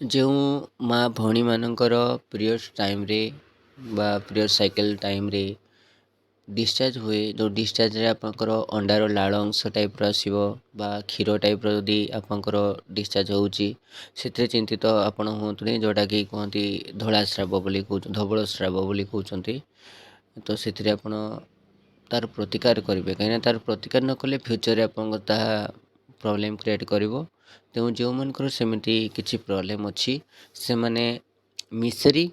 ଯେଉଁ ମା ଭଉଣୀମାନଙ୍କର ପିରିୟଡ଼୍ସ ଟାଇମ୍ରେ ବା ପିରିୟଡ଼ ସାଇକେଲ୍ ଟାଇମ୍ରେ ଡିସଚାର୍ଜ ହୁଏ, ଯେଉଁ ଡିସଚାର୍ଜରେ ଆପଣଙ୍କର ଅଣ୍ଡାର ଲାଳ ଅଂଶ ଟାଇପ୍ର ଆସିବ ବା କ୍ଷୀର ଟାଇପ୍ର ଯଦି ଆପଣଙ୍କର ଡିସଚାର୍ଜ ହେଉଛି, ସେଥିରେ ଚିନ୍ତିତ ଆପଣ ହୁଅନ୍ତୁନି, ଯେଉଁଟାକି କୁହନ୍ତି ଧଳା ସ୍ରାବ ବୋଲି ଧବଳ ସ୍ରାବ ବୋଲି କହୁଛନ୍ତି। ତ ସେଥିରେ ଆପଣ ତା'ର ପ୍ରତିକାର କରିବେ, କାହିଁକିନା ତା'ର ପ୍ରତିକାର ନ କଲେ ଫ୍ୟୁଚର୍ରେ ଆପଣଙ୍କ ତାହା ପ୍ରୋବ୍ଲେମ୍ କ୍ରିଏଟ୍ କରିବ। ତେଣୁ ଯେଉଁମାନଙ୍କର ସେମିତି କିଛି ପ୍ରୋବ୍ଲେମ୍ ଅଛି ସେମାନେ ମିଶ୍ରି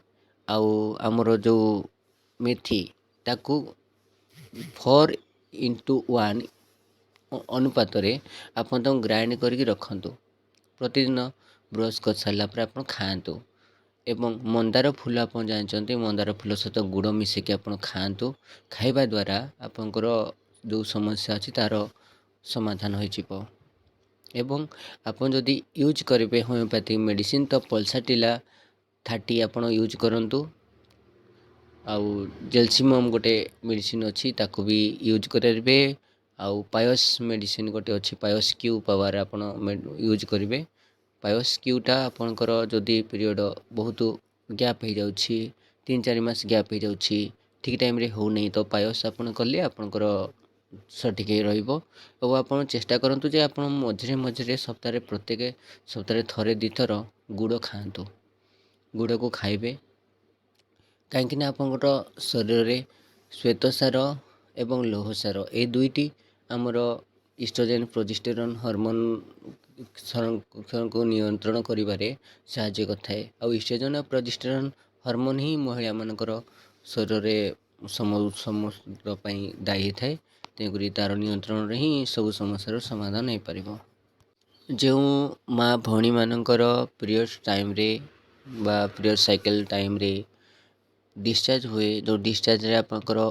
ଆଉ ଆମର ଯେଉଁ ମେଥି ତାକୁ 4:1 ଅନୁପାତରେ ଆପଣ ତାକୁ ଗ୍ରାଇଣ୍ଡ କରିକି ରଖନ୍ତୁ। ପ୍ରତିଦିନ ବ୍ରସ୍ କରିସାରିଲା ପରେ ଆପଣ ଖାଆନ୍ତୁ। ଏବଂ ମନ୍ଦାର ଫୁଲ ଆପଣ ଜାଣିଛନ୍ତି, ମନ୍ଦାର ଫୁଲ ସହିତ ଗୁଡ଼ ମିଶିକି ଆପଣ ଖାଆନ୍ତୁ। ଖାଇବା ଦ୍ୱାରା ଆପଣଙ୍କର ଯେଉଁ ସମସ୍ୟା ଅଛି ତା'ର ସମାଧାନ ହୋଇଯିବ। ଏବଂ ଆପଣ ଯଦି ୟୁଜ୍ କରିବେ ହୋମିଓପାଥିକ୍ ମେଡ଼ିସିନ୍ ତ ପଲ୍ସାଟିଲା 30 ଆପଣ ୟୁଜ୍ କରନ୍ତୁ। ଆଉ ଜେଲ୍ସିମମ୍ ଗୋଟେ ମେଡ଼ିସିନ୍ ଅଛି, ତାକୁ ବି ୟୁଜ୍ କରିପାରିବେ। ଆଉ ପାୟସ୍ ମେଡ଼ିସିନ୍ ଗୋଟେ ଅଛି, ପାୟସ୍ କ୍ୟୁ ପାୱାର ଆପଣ ୟୁଜ୍ କରିବେ। ପାୟସ୍ କ୍ୟୁଟା ଆପଣଙ୍କର ଯଦି ପିରିୟଡ଼ ବହୁତ ଗ୍ୟାପ୍ ହେଇଯାଉଛି, 3-4 ମାସ ଗ୍ୟାପ୍ ହେଇଯାଉଛି, ଠିକ୍ ଟାଇମ୍ରେ ହେଉନାହିଁ, ତ ପାୟସ୍ ଆପଣ କଲେ ଆପଣଙ୍କର ସଠିକ୍ ରହିବ। ଆଉ ଆପଣ ଚେଷ୍ଟା କରନ୍ତୁ ଯେ ଆପଣ ମଝିରେ ମଝିରେ ପ୍ରତ୍ୟେକ ସପ୍ତାହରେ ଥରେ 2 ଥର ଗୁଡ଼ ଖାଆନ୍ତୁ। ଗୁଡ଼କୁ ଖାଇବେ କାହିଁକିନା ଆପଣଙ୍କର ଶରୀରରେ ଶ୍ୱେତସାର ଏବଂ ଲୌହସାର ଏ ଦୁଇଟି ଆମର ଇଷ୍ଟ୍ରୋଜେନ୍ ପ୍ରୋଜେଷ୍ଟେରନ୍ ହର୍ମୋନ୍କୁ ନିୟନ୍ତ୍ରଣ କରିବାରେ ସାହାଯ୍ୟ କରିଥାଏ। ଆଉ ଇଷ୍ଟ୍ରୋଜେନ୍ ଆଉ ପ୍ରୋଜେଷ୍ଟେରନ୍ ହର୍ମୋନ୍ ହିଁ ମହିଳାମାନଙ୍କର ଶରୀରରେ ସମସ୍ତ ପାଇଁ ଦାୟୀ ହେଇଥାଏ। ତେଣୁକରି ତା'ର ନିୟନ୍ତ୍ରଣରେ ହିଁ ସବୁ ସମସ୍ୟାର ସମାଧାନ ହେଇପାରିବ। ଯେଉଁ ମା ଭଉଣୀମାନଙ୍କର ପିରିୟଡ଼୍ସ ଟାଇମ୍ରେ ବା ପିରିୟଡ଼ ସାଇକେଲ୍ ଟାଇମ୍ରେ ଡିସଚାର୍ଜ ହୁଏ, ଯେଉଁ ଡିସଚାର୍ଜରେ ଆପଣଙ୍କର